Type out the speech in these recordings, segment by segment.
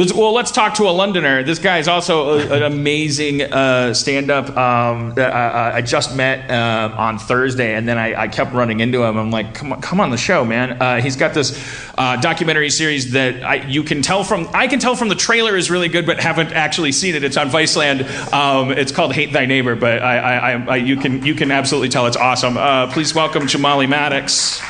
Well, let's talk to a Londoner. This guy is also an amazing stand-up that I just met on Thursday, and then I kept running into him. I'm like, come on the show, man. He's got this documentary series that I can tell from the trailer is really good, but haven't actually seen it. It's on Viceland. It's called Hate Thy Neighbor, but you can absolutely tell it's awesome. Please welcome Jamali Maddix.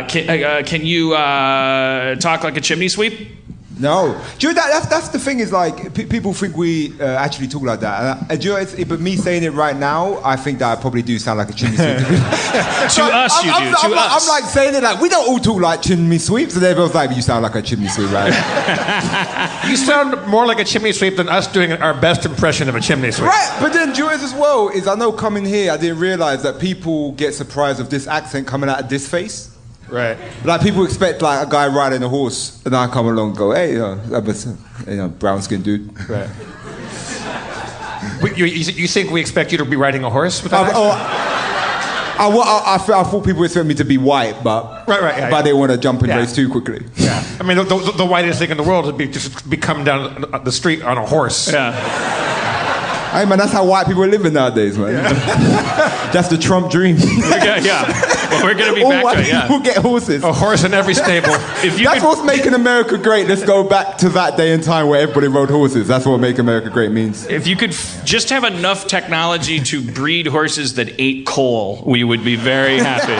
Can you talk like a chimney sweep? No. Do you know that's the thing is like people think we actually talk like that. Do you know, but me saying it right now, I think that I probably do sound like a chimney sweep. To us, you do. I'm like saying it like we don't all talk like chimney sweeps, and everyone's like, you sound like a chimney sweep, right? You sound more like a chimney sweep than us doing our best impression of a chimney sweep. Right, but then do you know as well is I know coming here, I didn't realise that people get surprised of this accent coming out of this face. Right. Like people expect like a guy riding a horse, and I come along and go, hey, brown skinned dude. Right. You think we expect you to be riding a horse with that I thought people expect me to be white, but right, they want to jump in race too quickly. Yeah. I mean, the whitest thing in the world would be just be coming down the street on a horse. Yeah. Hey man, that's how white people are living nowadays, man. Yeah. That's the Trump dream. Yeah. Well, we're gonna be all back white to it. Yeah. People get horses. A horse in every stable. That's what's making America great. Let's go back to that day and time where everybody rode horses. That's what make America great means. If you could just have enough technology to breed horses that ate coal, we would be very happy.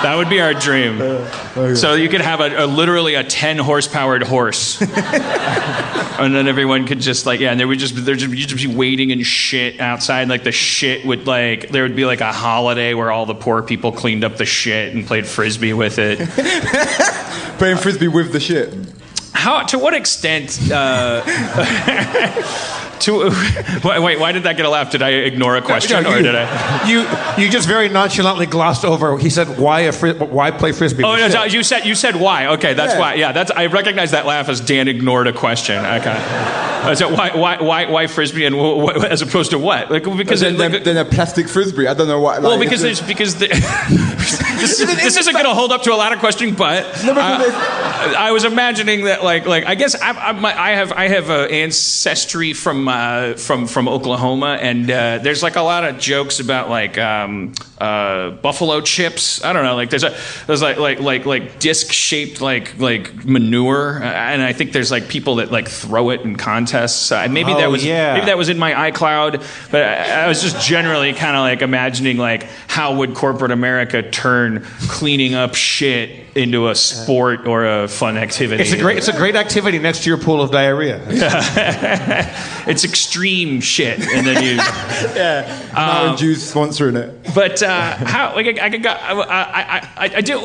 That would be our dream. Okay. So you could have literally a 10 horsepowered horse. And then everyone could just and you'd just be waiting in shit outside. Like the shit would there would be like a holiday where all the poor people cleaned up the shit and played frisbee with it. Playing frisbee with the shit. To what extent? Why did that get a laugh? Did I ignore a question, or did I? You just very nonchalantly glossed over. He said, "Why play frisbee?" Oh no, you said why? Okay, that's why. Yeah, I recognize that laugh as Dan ignored a question. Okay, so why frisbee and as opposed to what? Because then a plastic frisbee. I don't know why. Well, because this isn't going to hold up to a lot of questioning, but I was imagining that I guess I have ancestry from Oklahoma, and there's a lot of jokes about buffalo chips. I don't know, there's disc shaped manure, and I think there's people that throw it in contests. Maybe that was in my iCloud, but I was just generally kind of imagining how would corporate America turn cleaning up shit into a sport or a fun activity. It's a great activity next to your pool of diarrhea. It's extreme shit, and then you Mountain Dew's sponsoring it. But how I do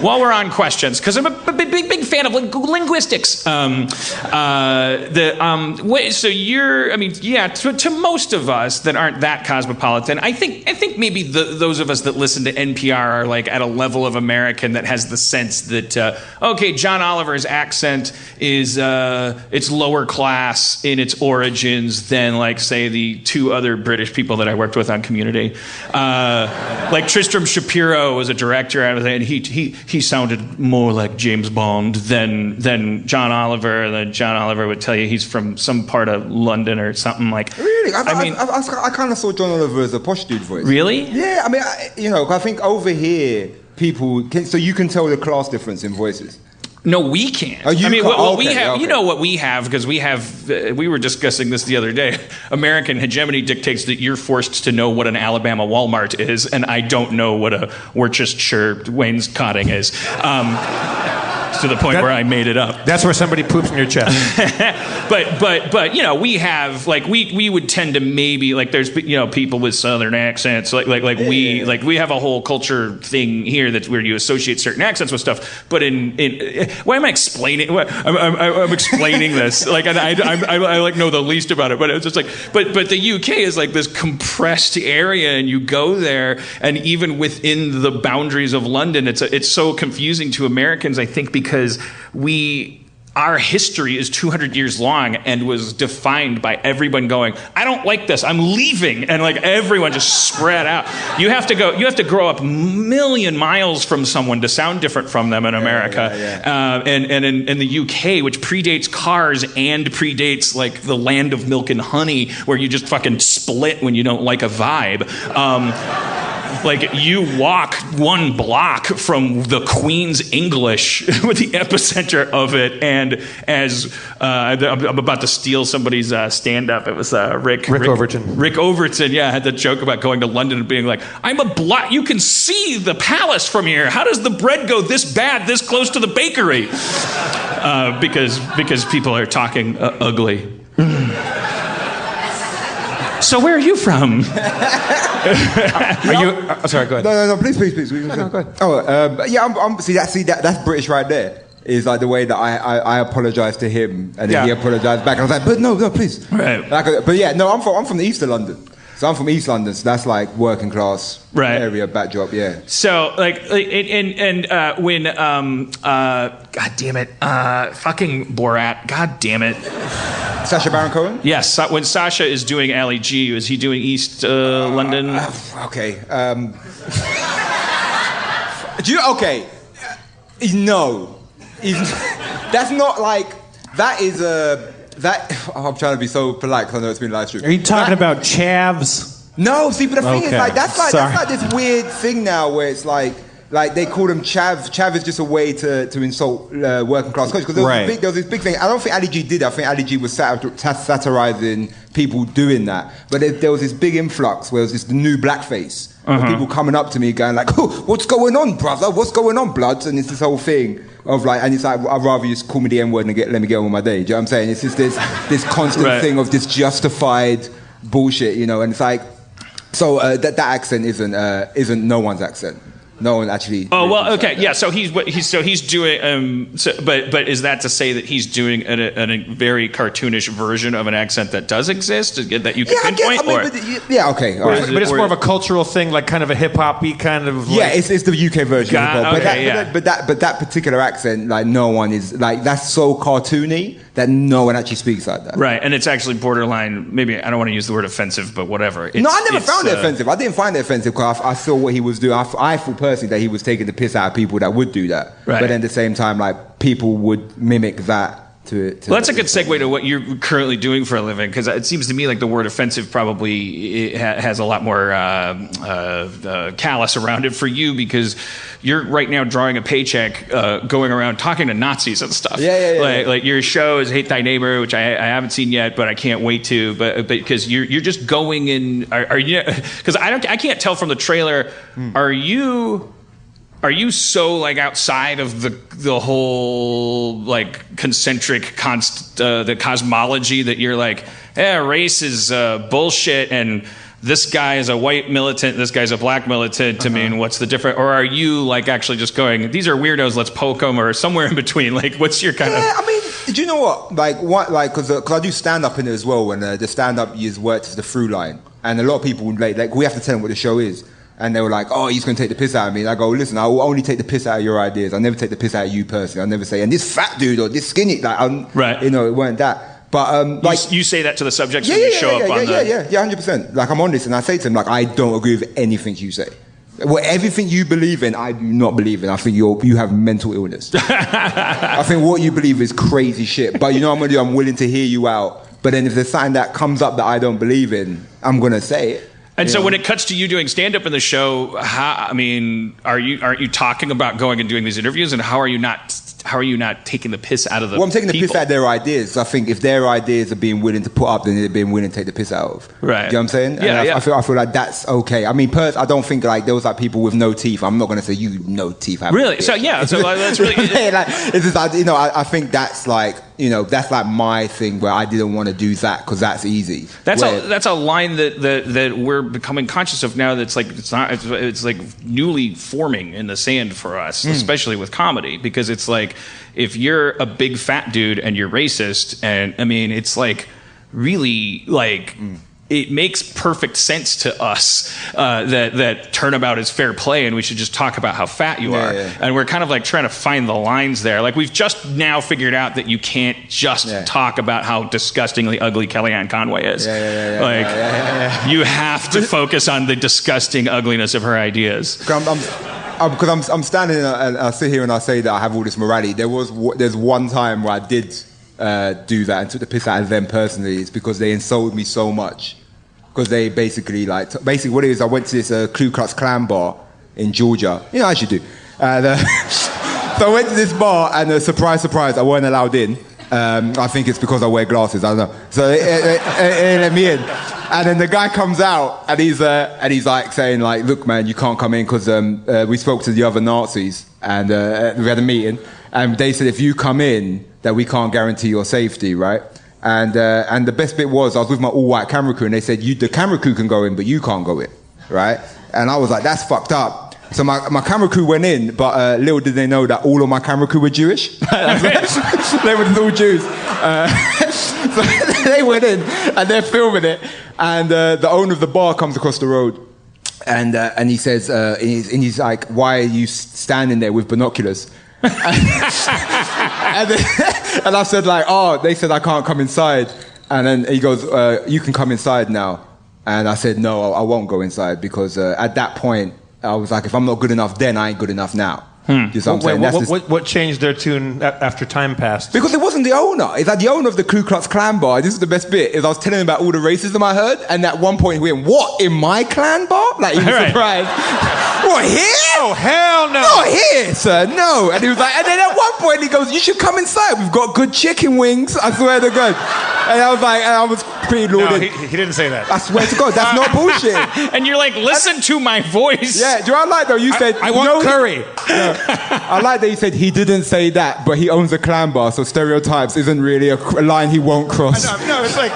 while we're on questions, because I'm a big fan of linguistics. So you're, to most of us that aren't that cosmopolitan, I think maybe those of us that listen to NPR are at a level of American that has the sense that John Oliver's accent is it's lower class in its origins than say the two other British people that I worked with on Community. Tristram Shapiro was a director out of it, and he sounded more like James Bond than John Oliver. And then John Oliver would tell you he's from some part of London or something Really? I kind of saw John Oliver as a posh dude voice. Really? Yeah, I think over here, so you can tell the class difference in voices. No, we can't. Oh, what we have, okay. You know what we have, because we were discussing this the other day. American hegemony dictates that you're forced to know what an Alabama Walmart is, and I don't know what a Worcestershire wainscoting is. To the point where I made it up. That's where somebody poops in your chest. but we have we would tend to maybe there's people with Southern accents we have a whole culture thing here that's where you associate certain accents with stuff. But in why am I explaining? I'm explaining this and I know the least about it. But it's just but the UK is this compressed area, and you go there, and even within the boundaries of London, it's so confusing to Americans, I think, because we our history is 200 years long and was defined by everyone going, I don't like this, I'm leaving, and like everyone just spread out. You have to grow up a million miles from someone to sound different from them in America. And in the UK, which predates cars and predates like the land of milk and honey, where you just fucking split when you don't like a vibe. Like, you walk 1 block from the Queen's English with the epicenter of it, and as I'm about to steal somebody's stand-up. It was Rick Overton. Rick Overton, had the joke about going to London and being like, you can see the palace from here. How does the bread go this bad, this close to the bakery? Because people are talking ugly. So where are you from? Are you? Sorry, go ahead. No, please. No, go ahead. Oh, that's British right there. Is like the way that I apologized to him, and then he apologized back. And I was like, but no, please. Right. I'm from the east of London. So I'm from East London, so that's like working class area backdrop, So when God damn it, fucking Borat, God damn it. Sacha Baron Cohen? Yes, when Sasha is doing Ali G, is he doing East London? Okay. No. That's not like, that is a... I'm trying to be so polite because I know it's been live streamed. Are you talking about chavs? No, see, but the thing is, like, that's like this weird thing now where it's like they call them chav. Chav is just a way to insult working class culture. Because there was this big thing. I don't think Ali G did it. I think Ali G was satirizing people doing that. But there was this big influx where there was this new blackface. People coming up to me going like, oh, what's going on, brother? What's going on, bloods? And it's this whole thing of like, and it's like, I'd rather you just call me the N-word and let me get on with my day. Do you know what I'm saying? It's just this constant thing of this justified bullshit, and it's like, so that accent isn't no one's accent. No one actually. Oh well, okay, yeah. So he's doing. But is that to say that he's doing a very cartoonish version of an accent that does exist that you can pinpoint? Okay. But it's more of a cultural thing, like kind of a hip hoppy kind of. Like, it's the UK version. But that particular accent, like no one is like, that's so cartoony that no one actually speaks like that. Right, and it's actually borderline. Maybe I don't want to use the word offensive, but whatever. I never found it offensive. I didn't find it offensive because I saw what he was doing. I thought personally that he was taking the piss out of people that would do that. Right. But then at the same time, like, people would mimic that to well, that's a good segue to what you're currently doing for a living, because it seems to me like the word offensive probably has a lot more callous around it for you, because you're right now drawing a paycheck going around talking to Nazis and stuff. Like your show is Hate Thy Neighbor, which I haven't seen yet, but I can't wait to. But because you're just going in, are you? Because I can't tell from the trailer. Are you so like outside of the whole like concentric the cosmology that you're like, race is bullshit, and this guy is a white militant, this guy's a black militant. I mean, what's the difference? Or are you like actually just going, these are weirdos, let's poke them, or somewhere in between? Like, what's your kind of? I mean, do you know what? Because I do stand up in it as well, and the stand up is worked as the through line, and a lot of people like we have to tell them what the show is. And they were like, oh, he's going to take the piss out of me. And I go, listen, I will only take the piss out of your ideas. I'll never take the piss out of you personally. I'll never say, and this fat dude or this skinny, like, it weren't that. But like you say that to the subjects when you show up on the... Yeah, 100%. Like, I'm on this, and I say to them, like, I don't agree with anything you say. Well, everything you believe in, I do not believe in. I think you have mental illness. I think what you believe is crazy shit. But you know what I'm going to do? I'm willing to hear you out. But then if there's something that comes up that I don't believe in, I'm going to say it. And so when it cuts to you doing stand-up in the show, aren't you talking about going and doing these interviews, and how are you not taking the piss out of the people? Well, I'm taking the piss out of their ideas. I think if their ideas are being willing to put up, then they're being willing to take the piss out of. Right. You know what I'm saying? Yeah, I feel like that's okay. I mean, I don't think like there was like people with no teeth. I'm not going to say you no teeth. Really? So that's really... like, it's just like, I think that's like, that's like my thing where I didn't want to do that because that's easy. That's a line that we're becoming conscious of now. That's like it's like newly forming in the sand for us, especially with comedy, because it's like if you're a big fat dude and you're racist, and I mean it's like really like it makes perfect sense to us that turnabout is fair play and we should just talk about how fat you are. Yeah. And we're kind of like trying to find the lines there. Like we've just now figured out that you can't just talk about how disgustingly ugly Kellyanne Conway is. You have to focus on the disgusting ugliness of her ideas. Because I'm standing and I sit here and I say that I have all this morality. There's one time where I did do that and took the piss out of them personally. It's because they insulted me so much. Because they basically what it is, I went to this Ku Klux Klan bar in Georgia. You know, as you do. And, so I went to this bar and surprise, I weren't allowed in. I think it's because I wear glasses, I don't know. So they let me in. And then the guy comes out and he's like saying like, look man, you can't come in because we spoke to the other Nazis and we had a meeting and they said if you come in that we can't guarantee your safety, right? And the best bit was I was with my all-white camera crew and they said the camera crew can go in but you can't go in, right? And I was like, that's fucked up. So my camera crew went in, but little did they know that all of my camera crew were Jewish. They were all Jews. So they went in and they're filming it. And the owner of the bar comes across the road and he says, and he's like, why are you standing there with binoculars? And I said like, oh, they said I can't come inside. And then he goes, you can come inside now. And I said, no, I won't go inside because at that point, I was like, if I'm not good enough then, I ain't good enough now. What changed their tune after time passed? Because it wasn't the owner. It's like the owner of the Ku Klux Klan bar. This is the best bit. Is I was telling him about all the racism I heard, and at one point he went, "What, in my Klan bar?" Like he was surprised. What, here? Oh hell no! Not here, sir. No. And he was like, and then at one point he goes, "You should come inside. We've got good chicken wings. I swear to God." And I was like, and I was pretty lauded. No, he didn't say that. I swear to God, that's not bullshit. And you're like, listen to my voice. Yeah. Do you know what I like though? You said I want curry. I like that you said he didn't say that, but he owns a Klan bar, so stereotypes isn't really a line he won't cross. No, it's like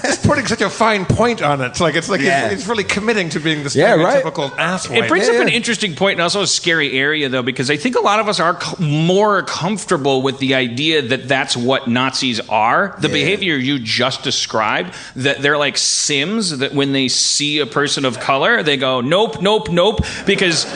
it's putting such a fine point on it. It's like it's really committing to being the stereotypical asswipe. It brings up an interesting point and also a scary area, though, because I think a lot of us are more comfortable with the idea that that's what Nazis are. The behavior you just described, that they're like Sims, that when they see a person of color, they go, nope, nope, nope, because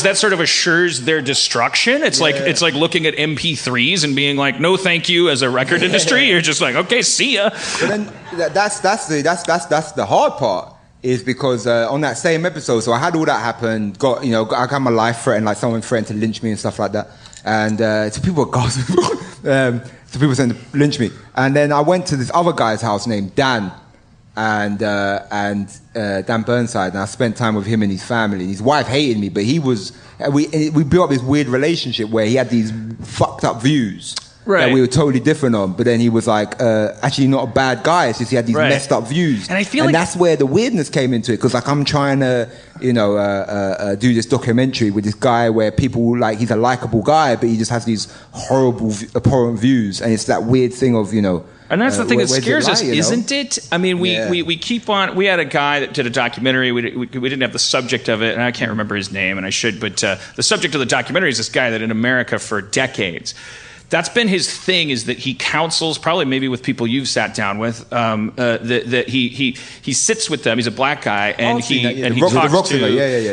that sort of assures their destruction. It's like looking at MP3s and being like, no, thank you, as a record industry. You're just like, okay, see ya. But then that's the hard part. Is because on that same episode, so I had all that happen. I got my life threatened, like someone threatened to lynch me and stuff like that. And so people were gasping. So people saying to lynch me. And then I went to this other guy's house named Dan, and Dan Burnside, and I spent time with him and his family. His wife hated me, but we built up this weird relationship where he had these fucked up views. Right. That we were totally different on, but then he was like, actually not a bad guy. It's just he had these messed up views, and I feel like that's where the weirdness came into it. Because like I'm trying to, do this documentary with this guy where people like he's a likable guy, but he just has these horrible, abhorrent views, and it's that weird thing of And that's the thing that scares us, isn't it? I mean, we keep on. We had a guy that did a documentary. We didn't have the subject of it, and I can't remember his name, and I should. But the subject of the documentary is this guy that in America for decades. That's been his thing, is that he counsels, probably maybe with people you've sat down with, that he sits with them. He's a black guy, and he talks to,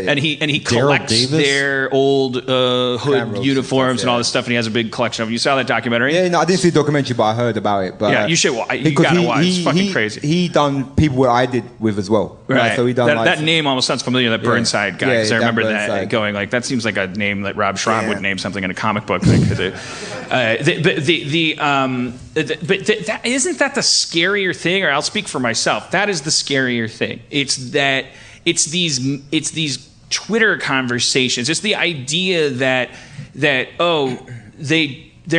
and he collects their old hood uniforms and all this stuff, and he has a big collection of them. You saw that documentary? Yeah, no, I didn't see the documentary, but I heard about it. But, yeah, you should. You gotta watch. It's fucking crazy. He done people what I did with as well. Right. So he done that name almost sounds familiar. That Burnside guy, because I remember that going like that seems like a name that Rob Schraub would name something in a comic book. But isn't that the scarier thing? Or I'll speak for myself. That is the scarier thing. It's these Twitter conversations. It's the idea that they're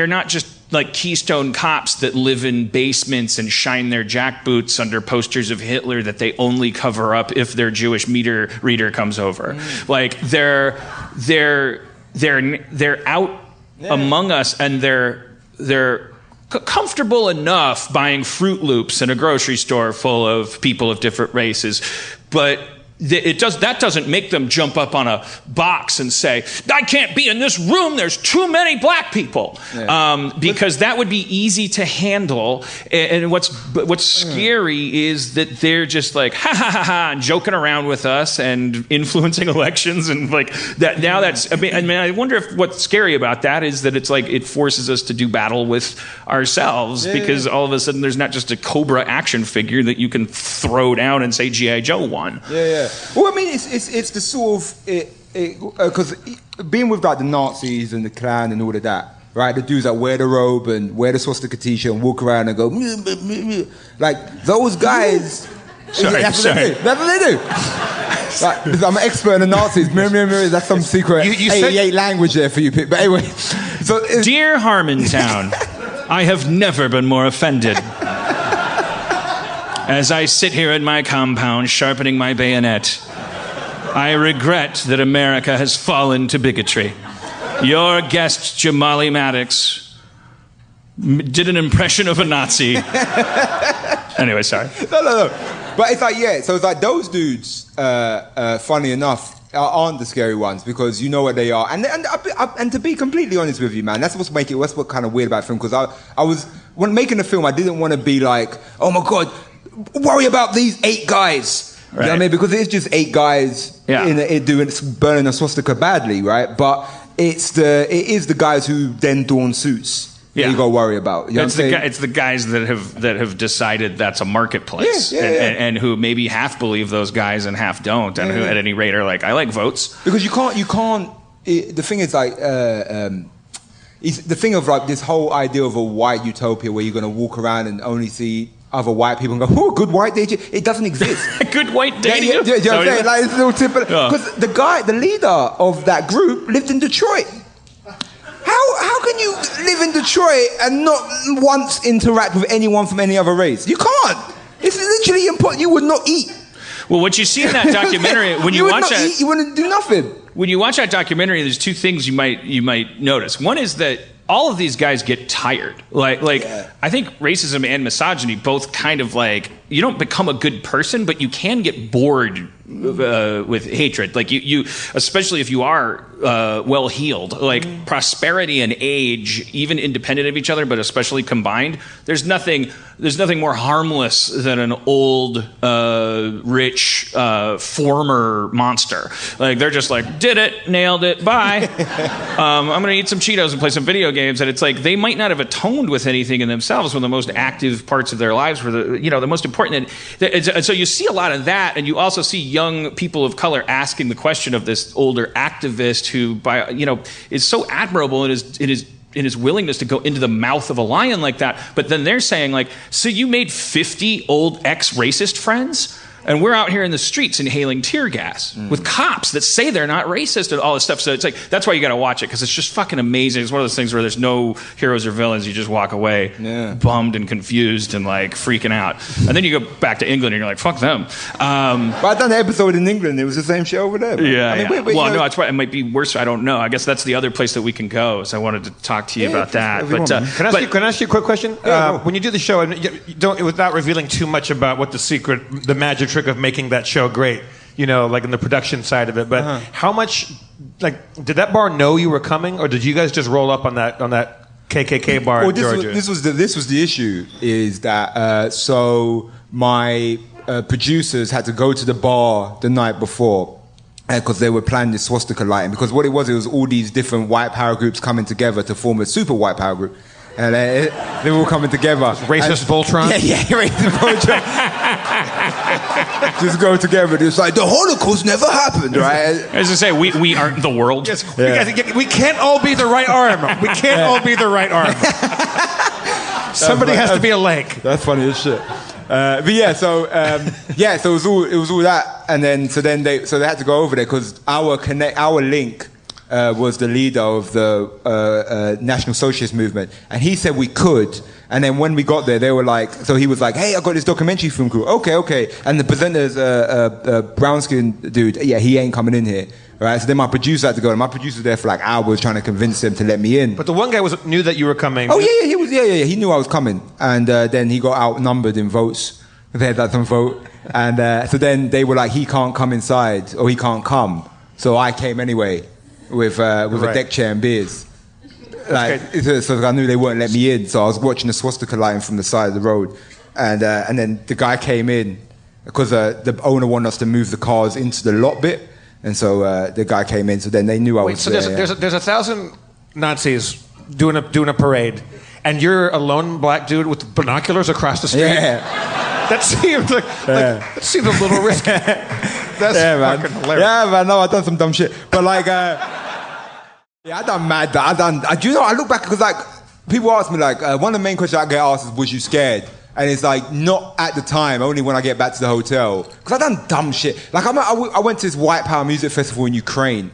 not just like Keystone cops that live in basements and shine their jackboots under posters of Hitler that they only cover up if their Jewish meter reader comes over. Like they're out among us, and they're comfortable enough buying Fruit Loops in a grocery store full of people of different races, but that doesn't make them jump up on a box and say, I can't be in this room, there's too many black people. Because that would be easy to handle. And what's scary is that they're just like, ha ha ha ha, and joking around with us and influencing elections and like that. Now that's, I wonder if what's scary about that is that it's like it forces us to do battle with ourselves because all of a sudden there's not just a Cobra action figure that you can throw down and say G.I. Joe won. Well, I mean, it's the sort of because being with like the Nazis and the Klan and all of that, right? The dudes that wear the robe and wear the swastika t-shirt and walk around and go, like those guys. That's what they do. Like, I'm an expert in the Nazis. That's some secret 88 language there for you. But anyway, so dear Harmontown, I have never been more offended. As I sit here in my compound, sharpening my bayonet, I regret that America has fallen to bigotry. Your guest, Jamali Maddix, did an impression of a Nazi. Anyway, sorry. No. But it's like, so it's like those dudes, funny enough, aren't the scary ones because you know what they are. And to be completely honest with you, man, that's what's kind of weird about the film. Because I was, when making the film, I didn't want to be like, oh my God, worry about these 8 guys. Right. You know what I mean? Because it's just 8 guys burning a swastika badly, right? But it is the guys who then don suits. You got to worry about. You know it's the guys that have decided that's a marketplace, and who maybe half believe those guys and half don't, and who at any rate are like, I like votes. Because you can't. The thing is like. The thing of like this whole idea of a white utopia where you're going to walk around and only see other white people and go, oh, good white dating. It doesn't exist. Good white dating? You know what I'm saying? Like, it's a little typical. Because the leader of that group lived in Detroit. How can you live in Detroit and not once interact with anyone from any other race? You can't. It's literally impossible. You would not eat. Well, what you see in that documentary, when you watch that, you wouldn't do nothing. When you watch that documentary, there's 2 things you might notice. One is that all of these guys get tired. I think racism and misogyny both kind of like, you don't become a good person, but you can get bored with hatred. Like you especially if you are well-heeled. Like prosperity and age, even independent of each other, but especially combined, there's nothing more harmless than an old, rich, former monster. Like they're just like, did it, nailed it, bye. I'm gonna eat some Cheetos and play some video games. And it's like they might not have atoned with anything in themselves when the most active parts of their lives were the most important. And so you see a lot of that, and you also see young people of color asking the question of this older activist who, is so admirable in his willingness to go into the mouth of a lion like that. But then they're saying like, so you made 50 old ex-racist friends? And we're out here in the streets inhaling tear gas with cops that say they're not racist and all this stuff. So it's like, that's why you got to watch it, because it's just fucking amazing. It's one of those things where there's no heroes or villains. You just walk away bummed and confused and like freaking out. And then you go back to England and you're like, fuck them. But I done an episode in England. It was the same shit over there. Man. Yeah. Well, no, that's why it might be worse. I don't know. I guess that's the other place that we can go. So I wanted to talk to you about that. But can I ask you a quick question? When you do the show, and you don't, without revealing too much about what the magic trick of making that show great, like in the production side of it, but how much, like, did that bar know you were coming, or did you guys just roll up on that KKK bar in Georgia? This was the issue, is that so my producers had to go to the bar the night before because they were planning the swastika lighting, because what it was all these different white power groups coming together to form a super white power group. And they were all coming together. Racist Voltron? Yeah, racist Voltron. Just go together. It's like, the Holocaust never happened, right? As I say, we aren't the world. Yes, we can't all be the right arm. We can't all be the right arm. Somebody has to be a leg. That's funny as shit. So it was all that, and then they had to go over there because our link was the leader of the National Socialist Movement, and he said we could. And then when we got there, they were like, so he was like, hey, I got this documentary film crew. Okay. And the presenter's brown-skinned dude, he ain't coming in here. Right, so then my producer had to go, and my producer was there for like hours trying to convince him to let me in. But the one guy knew that you were coming. Oh yeah, he knew I was coming, and then he got outnumbered in votes. They had like some vote. And so then they were like, he can't come inside, or he can't come. So I came anyway with a deck chair and beers. Like, so I knew they wouldn't let me in. So I was watching the swastika lighting from the side of the road. And then the guy came in because the owner wanted us to move the cars into the lot bit. And so the guy came in. So then they knew I was there. So there's 1,000 Nazis doing a parade, and you're a lone black dude with binoculars across the street. Yeah. That seems that seems a little risky. That's fucking hilarious. Yeah, man. No, I've done some dumb shit, but like, I done mad. Do you know? I look back because like people ask me like one of the main questions I get asked is, "Was you scared?" And it's like not at the time, only when I get back to the hotel because I done dumb shit. Like I went to this White Power music festival in Ukraine,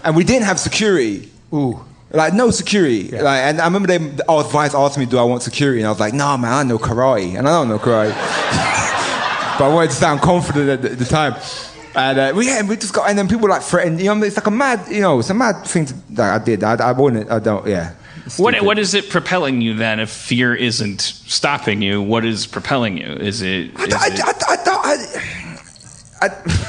and we didn't have security. Ooh. Like, no security. Yeah. Like, and I remember our advice asked me, do I want security? And I was like, nah, man, I know karate. And I don't know karate. But I wanted to sound confident at the time. And we just got, and then people like threatened, you know, it's like a mad, you know, it's a mad thing that I did. What is it propelling you then if fear isn't stopping you? What is propelling you? Is it...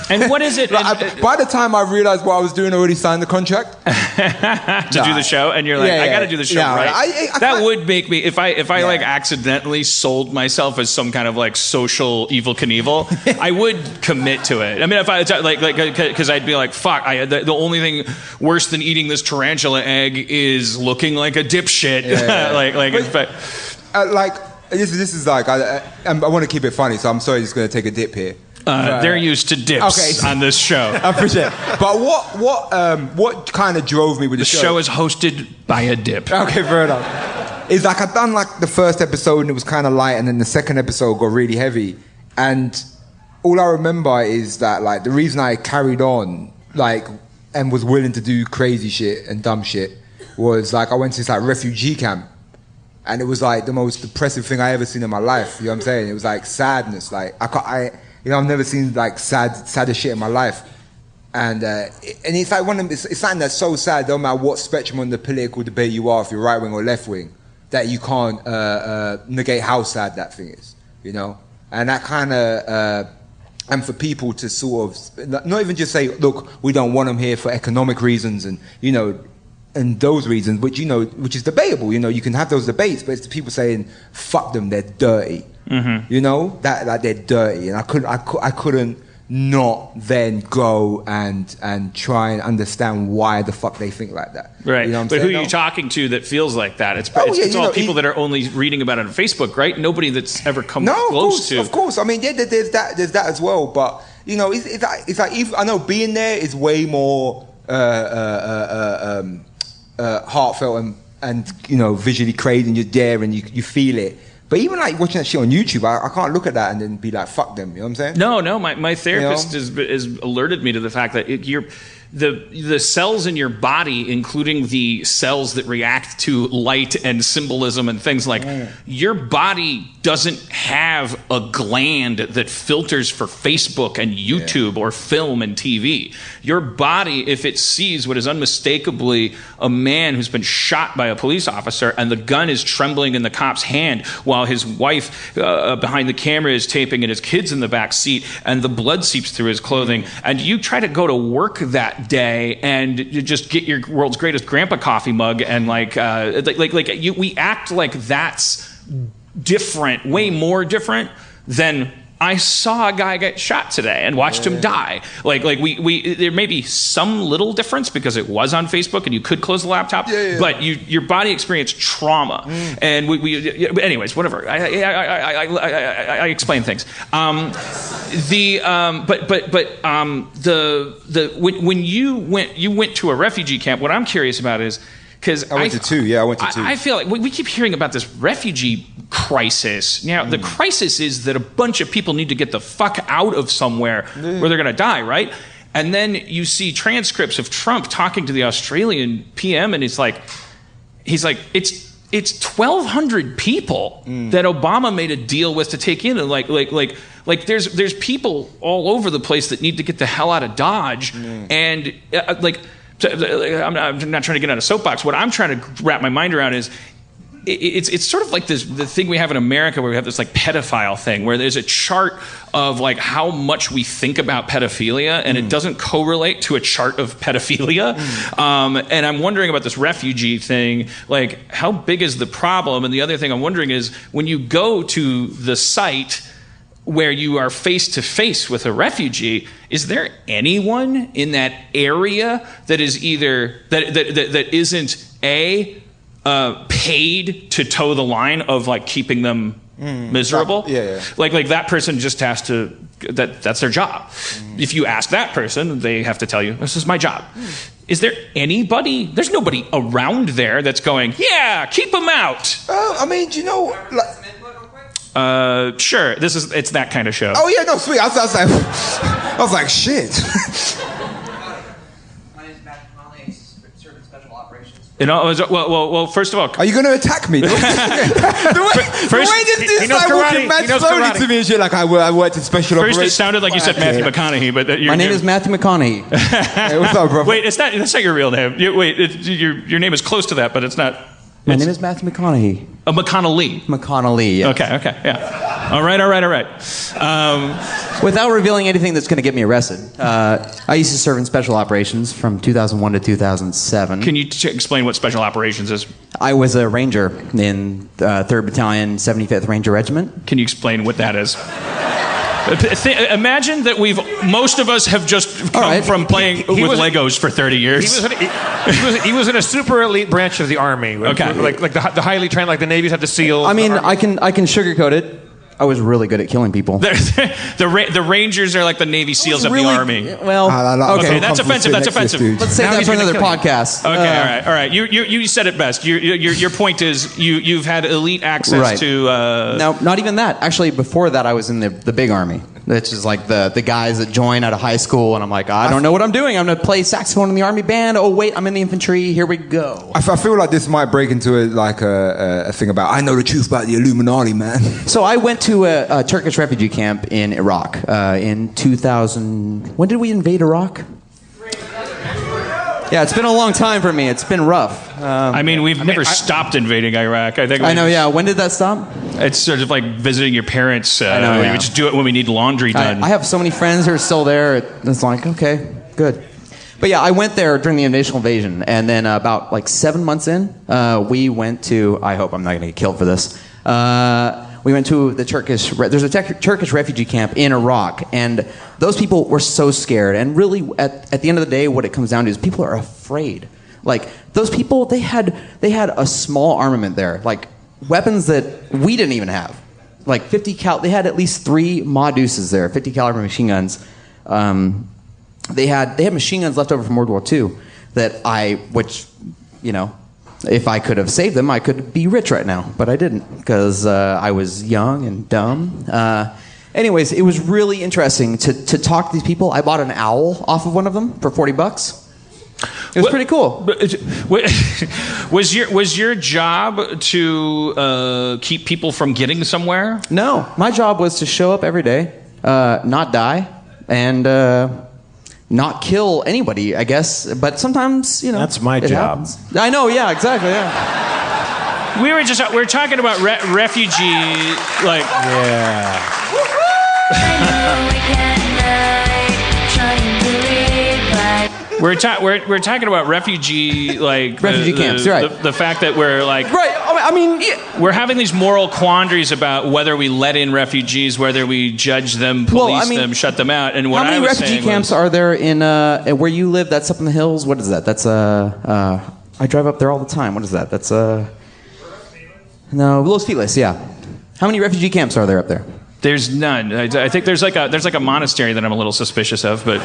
And what is it? By the time I realized what I was doing, I already signed the contract to do the show, and you're like, I got to do the show, right? That would make me if I like accidentally sold myself as some kind of like social Evel Knievel, I would commit to it. I mean, if I like because I'd be like, fuck, the only thing worse than eating this tarantula egg is looking like a dipshit. This is like I want to keep it funny, so I'm sorry, just going to take a dip here. They're used to dips on this show. I appreciate it. But what kind of drove me with the show? The show is hosted by a dip. Okay, fair enough. It's like I'd done like the first episode and it was kind of light, and then the second episode got really heavy. And all I remember is that like the reason I carried on like and was willing to do crazy shit and dumb shit was like I went to this like refugee camp. And it was like the most depressive thing I ever seen in my life. You know what I'm saying? It was like sadness. Like I've never seen like sadder shit in my life, and it's like it's something that's so sad. No matter what spectrum on the political debate you are, if you're right wing or left wing, that you can't negate how sad that thing is. You know, and that kind of and for people to sort of not even just say, look, we don't want them here for economic reasons, and you know. And those reasons, which is debatable, you know, you can have those debates, but it's the people saying, "Fuck them, they're dirty," you know, that like they're dirty, and I couldn't not then go and try and understand why the fuck they think like that. Right. You know what I'm but saying? who are you talking to that feels like that? It's all people that are only reading about it on Facebook, right? Nobody that's ever come close to. Of course. I mean, yeah, there's that as well, but you know, it's like even, I know being there is way more. Heartfelt and you know visually crazy, and you're there and you feel it. But even like watching that shit on YouTube, I can't look at that and then be like, fuck them. You know what I'm saying? No. My therapist has alerted me to the fact that the cells in your body, including the cells that react to light and symbolism and things like your body doesn't have a gland that filters for Facebook and YouTube or film and TV. Your body, if it sees what is unmistakably a man who's been shot by a police officer and the gun is trembling in the cop's hand while his wife behind the camera is taping and his kids in the back seat and the blood seeps through his clothing, and you try to go to work that day and you just get your world's greatest grandpa coffee mug and we act like that's different, way more different than I saw a guy get shot today and watched him die. We there may be some little difference because it was on Facebook and you could close the laptop, but your body experienced trauma. And anyways, whatever. I explain things. When you went to a refugee camp, what I'm curious about is, because I went to two. I feel like we keep hearing about this refugee crisis. Now, the crisis is that a bunch of people need to get the fuck out of somewhere where they're going to die, right? And then you see transcripts of Trump talking to the Australian PM, and he's like, it's 1,200 people that Obama made a deal with to take in, and like there's people all over the place that need to get the hell out of Dodge, and I'm not trying to get on a soapbox. What I'm trying to wrap my mind around is it's sort of like the thing we have in America where we have this like pedophile thing where there's a chart of like how much we think about pedophilia and it doesn't correlate to a chart of pedophilia. And I'm wondering about this refugee thing, like how big is the problem? And the other thing I'm wondering is when you go to the site where you are face to face with a refugee, is there anyone in that area that is either that isn't paid to toe the line of like keeping them miserable? Like that person just has to. That's their job. If you ask that person, they have to tell you, "This is my job." Is there anybody? There's nobody around there that's going, "Yeah, keep them out." I mean, do you know? Like, sure. It's that kind of show. Oh yeah, no, sweet. I was like, shit. My name is Matt Jamali. I serve in special operations. Well, first of all, are you going to attack me? the way this like walking mad slowly to me and shit, like I worked in special operations. First, it sounded like you said Matthew McConaughey, but my name is Matthew McConaughey. Hey, what's up, bro? Wait, that's not your real name. Your name is close to that, but it's not. My name is Matthew McConaughey. McConnelly. McConnelly, yes. Okay, yeah. All right. Without revealing anything that's going to get me arrested, I used to serve in special operations from 2001 to 2007. Can you explain what special operations is? I was a ranger in 3rd Battalion, 75th Ranger Regiment. Can you explain what that is? Imagine that most of us have just come from playing with Legos for 30 years. He was in a super elite branch of the Army. Okay. Like the highly trained, like the Navy's have the SEALs. I mean, I can sugarcoat it. I was really good at killing people. The Rangers are like the Navy SEAls of the Army. Well, okay, that's offensive. Let's save that for another podcast. Okay, all right. You said it best. Your point is you've had elite access to. No, not even that. Actually, before that, I was in the big Army. Which is like the guys that join out of high school, and I'm like, I don't know what I'm doing. I'm going to play saxophone in the Army band. Oh wait, I'm in the infantry. Here we go. I feel like this might break into a thing about I know the truth about the Illuminati, man. So I went to a Turkish refugee camp in Iraq in 2000. When did we invade Iraq? Yeah, it's been a long time for me. It's been rough. We've never stopped invading Iraq. I know. Yeah. When did that stop? It's sort of like visiting your parents. I know. We just do it when we need laundry done. I have so many friends who are still there. It's like, okay, good. But yeah, I went there during the initial invasion, and then about like 7 months in, we went to. I hope I'm not going to get killed for this. We went to the Turkish. There's a Turkish refugee camp in Iraq, and those people were so scared. And really, at the end of the day, what it comes down to is people are afraid. Like those people, they had a small armament there, like weapons that we didn't even have. Like 50 cal. They had at least 3 Maddixes there, 50 caliber machine guns. They had machine guns left over from World War II if I could have saved them, I could be rich right now, but I didn't because I was young and dumb. Anyways, it was really interesting to talk to these people. I bought an owl off of one of them for $40. It was pretty cool. Was your job to keep people from getting somewhere? No, my job was to show up every day, not die, and not kill anybody, I guess. But sometimes, that's my job. Happens. I know, yeah, exactly, yeah. We were talking about refugee, like. Yeah. We're talking about refugee camps, right? The fact that we're like we're having these moral quandaries about whether we let in refugees, whether we judge them, police them, shut them out. And how many refugee camps are there in where you live? That's up in the hills. What is that? That's I drive up there all the time. What is that? That's no, Los Feliz. Yeah. How many refugee camps are there up there? There's none. I think there's like a monastery that I'm a little suspicious of, but.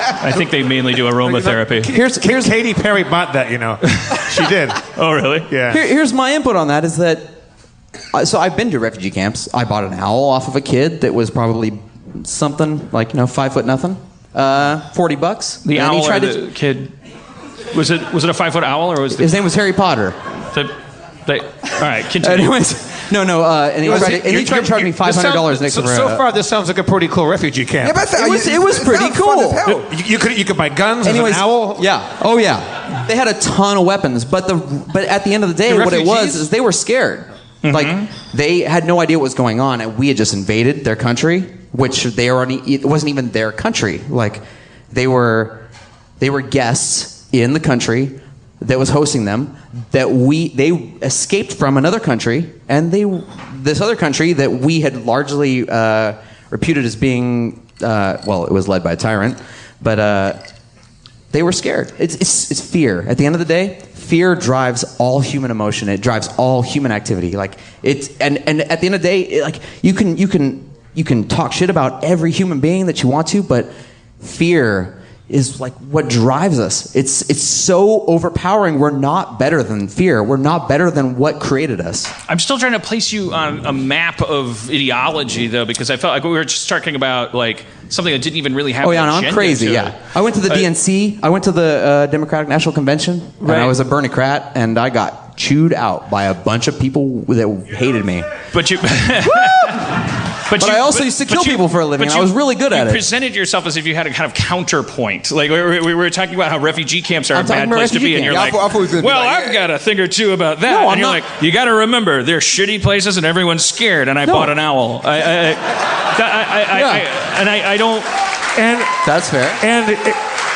I think they mainly do aromatherapy. Here's Katy Perry bought that, She did. Oh, really? Yeah. Here's my input on that is that, so I've been to refugee camps. I bought an owl off of a kid that was probably something like, 5 foot nothing. $40. The owl or the kid? Was it a 5 foot owl or was his name was Harry Potter? All right, continue. Anyways, No, and he tried to charge me $500 next to So far, this sounds like a pretty cool refugee camp. Yeah, but it was pretty cool. You could buy guns. Anyways, as an owl. Yeah. Oh yeah. They had a ton of weapons, but at the end of the day, what it was is they were scared. Mm-hmm. Like they had no idea what was going on, and we had just invaded their country, which it wasn't even their country. Like they were guests in the country that was hosting them. They escaped from another country, and this other country that we had largely reputed as being it was led by a tyrant, but they were scared. It's fear. At the end of the day, fear drives all human emotion. It drives all human activity. Like and at the end of the day, like you can talk shit about every human being that you want to, but fear is like what drives us. It's so overpowering. We're not better than fear. We're not better than what created us. I'm still trying to place you on a map of ideology, though, because I felt like we were just talking about like something that didn't even really have. Oh yeah, I'm crazy. Yeah, I went to the DNC. I went to the Democratic National Convention, and I was a Bernie-crat, and I got chewed out by a bunch of people that hated me. But you. But I also used to kill people for a living. I was really good at it. You presented yourself as if you had a kind of counterpoint. Like we were talking about how refugee camps are a bad place to be, and you're like, I've got a thing or two about that. No, and you're like, you got to remember, they're shitty places and everyone's scared. And I bought an owl. I don't. And that's fair.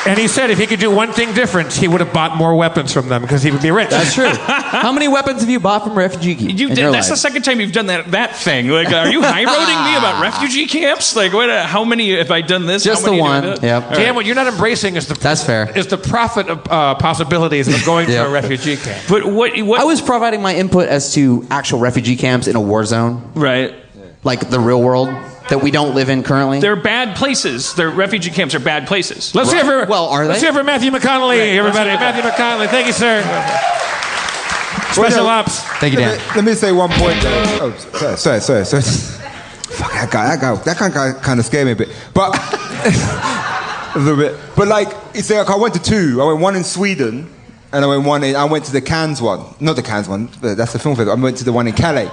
And he said if he could do one thing different, he would have bought more weapons from them because he would be rich. That's true. How many weapons have you bought from refugee camps? That's the second time you've done that thing. Like, are you high-roading me about refugee camps? Like, how many have I done this? Just the one. Yep. Dan, what you're not embracing is that's fair. Is the profit of possibilities of going to a refugee camp. But what I was providing my input as to actual refugee camps in a war zone. Right. Like the real world. That we don't live in currently. They're bad places. Their refugee camps are bad places. Let's hear for are they? Let's hear for Matthew McConnelly, everybody. Matthew McConnelly, thank you, sir. Special ops. Thank you, Dan. Let me say one point. Oh, sorry. Fuck that guy. That guy kind of scared me a bit, but a little bit. But like, it's like I went to two. I went one in Sweden, and I went to the Cannes one. Not the Cannes one. That's the film festival. I went to the one in Calais.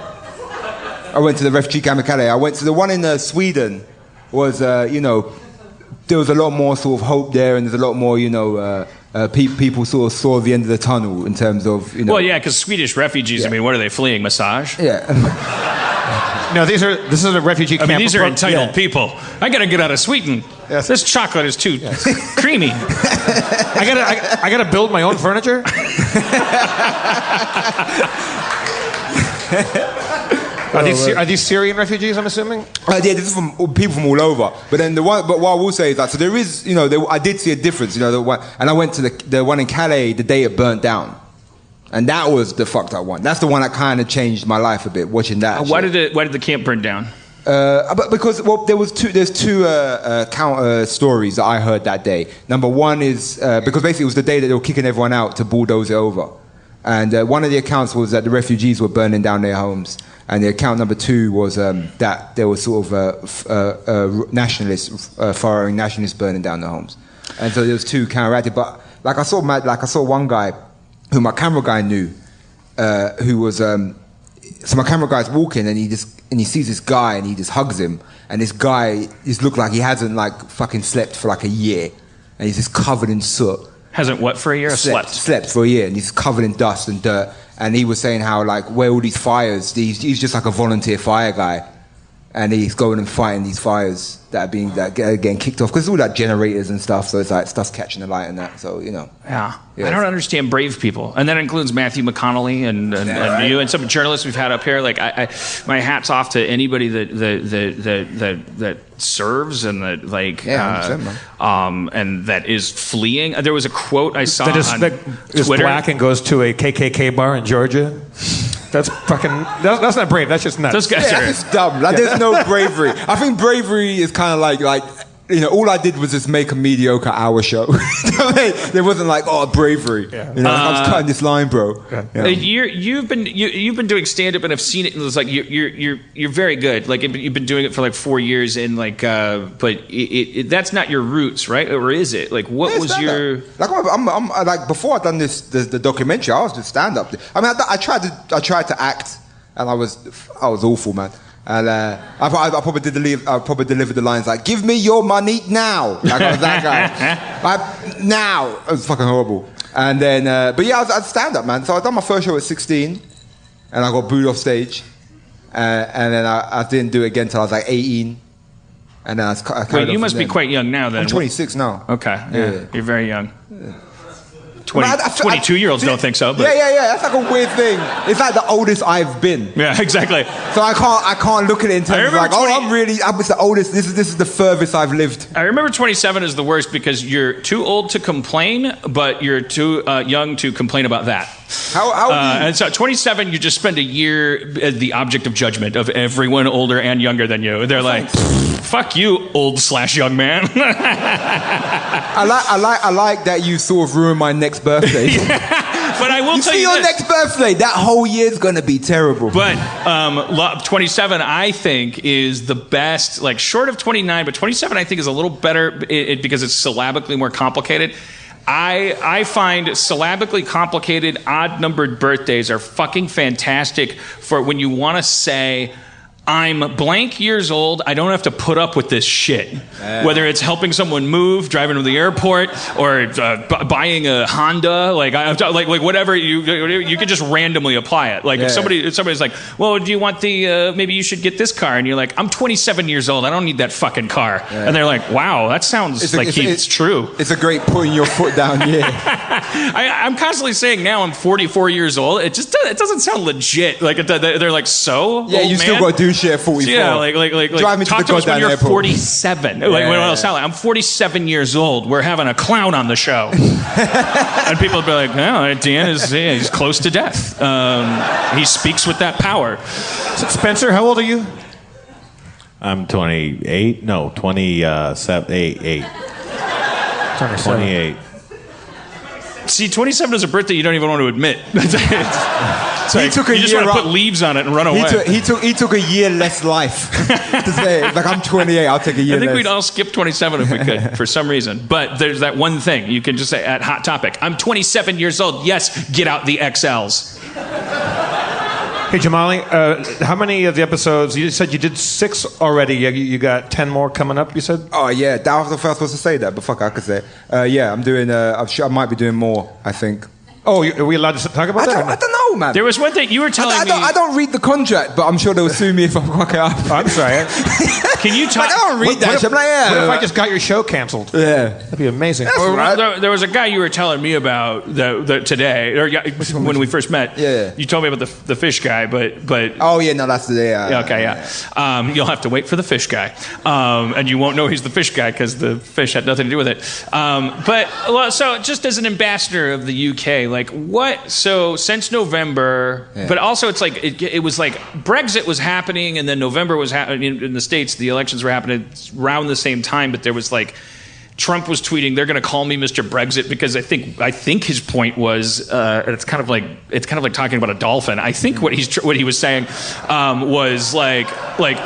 I went to the refugee camp in Calais. I went to the one in Sweden. Was there was a lot more sort of hope there, and there's a lot more people sort of saw the end of the tunnel in terms of Well, yeah, because Swedish refugees. Yeah. I mean, what are they fleeing? Massage? Yeah. No, this is a refugee camp. I mean, these are entitled people. I gotta get out of Sweden. Yes. This chocolate is too creamy. I gotta build my own furniture. Are these Syrian refugees? I'm assuming. Yeah, this is from people from all over. But then what I will say is that so there is, I did see a difference. And I went to the one in Calais the day it burnt down, and that was the fucked up one. That's the one that kind of changed my life a bit. Watching that. Why did the camp burn down? Because there's two counter stories that I heard that day. Number one is because basically it was the day that they were kicking everyone out to bulldoze it over, and one of the accounts was that the refugees were burning down their homes. And the account number two was that there was sort of nationalists, foreign nationalists burning down the homes, and so there was two counteracted. But I saw one guy who my camera guy knew, who was so my camera guy's walking and he sees this guy and he just hugs him, and this guy just looked like he hasn't fucking slept for a year, and he's just covered in soot. Hasn't what for a year? Slept for a year, and he's covered in dust and dirt. And he was saying how where all these fires, he's just like a volunteer fire guy, and he's going and fighting these fires that are getting kicked off because all that generators and stuff. So it's like stuff's catching the light and that. So Yeah. I don't understand brave people, and that includes Matthew McConnelly and you and some journalists we've had up here. Like my hat's off to anybody that serves and that and that is fleeing. There was a quote I saw on is Twitter. Black and goes to a KKK bar in Georgia. That's that's not brave. That's just nuts. Those guys are it's dumb. There's no bravery. I think bravery is kind of like all I did was just make a mediocre hour show. There wasn't bravery. Yeah. I was cutting this line, bro. Yeah. You've been doing stand up, and I've seen it. And it's like you're very good. Like you've been doing it for 4 years, and but that's not your roots, right? Or is it? What was your I'm before I done the documentary, I was just stand up. I mean, I tried to act. and I was awful, man. And I probably delivered the lines like, "Give me your money now." Like I was that guy. Now. It was fucking horrible. And then, but yeah, I was stand up, man. So I done my first show at 16, and I got booed off stage. And then I didn't do it again until I was like 18. And then I Wait, you must be quite young now then. I'm 26 now. Okay, yeah. You're very young. 22-year-olds don't think so. But. Yeah. That's like a weird thing. It's like the oldest I've been. Yeah, exactly. So I can't look at it in terms of like, I'm the oldest. This is the furthest I've lived. I remember 27 is the worst because you're too old to complain, but you're too young to complain about that. And so 27, you just spend a year as the object of judgment of everyone older and younger than you. They're like, fuck you, old/young man. I like that you sort of ruined my next birthday. But I will tell you your next birthday, that whole year's gonna be terrible. But 27, I think, is the best. Like short of 29, but 27, I think, is a little better because it's syllabically more complicated. I find syllabically complicated, odd-numbered birthdays are fucking fantastic for when you want to say, I'm blank years old, I don't have to put up with this shit. Whether it's helping someone move, driving to the airport, or buying a Honda, like whatever, you could just randomly apply it. Like if somebody's like, well, do you want maybe you should get this car? And you're like, I'm 27 years old, I don't need that fucking car. And they're like, wow, that sounds it's true. It's a great putting your foot down, I'm constantly saying now I'm 44 years old. It doesn't sound legit. Like they're like, so? Yeah, you still got to do shit at 44. Yeah, like drive me to talk the to us when you're airport. 47. Like, what else sound like? I'm 47 years old. We're having a clown on the show. And people will be like, no, Dan he's close to death. He speaks with that power. Spencer, how old are you? I'm 28. No, 27. 8. 28. See, 27 is a birthday you don't even want to admit. He took a you just year want to up. put leaves on it and run away. He took a year less life to say, like, I'm 28, I'll take a year less. I think we'd all skip 27 if we could, for some reason. But there's that one thing. You can just say at Hot Topic, I'm 27 years old. Yes, get out the XLs. Hey, Jamali, how many of the episodes, you said you did 6 already. You got 10 more coming up, you said? Oh, yeah. That was the first supposed to say that, but fuck, I could say it. Yeah, I'm doing, I might be doing more, I think. Oh, are we allowed to talk about that? I don't know, man. There was one thing you were telling me. I don't read the contract, but I'm sure they'll sue me if I fuck it up. Oh, I'm sorry. Can you talk? I don't read that shit. I'm like, yeah. What if I just got your show canceled? Yeah. That'd be amazing. There was a guy you were telling me about that today, or when we first met. Yeah. You told me about the fish guy, but. Oh yeah, no, that's the day. Okay, yeah. You'll have to wait for the fish guy, and you won't know he's the fish guy because the fish had nothing to do with it. So just as an ambassador of the UK, like what? So since November, but also it's like it was like Brexit was happening, and then November was happening in the States. The elections were happening around the same time, but there was like Trump was tweeting, "They're going to call me Mr. Brexit," because I think his point was it's kind of like talking about a dolphin. I think what he was saying was like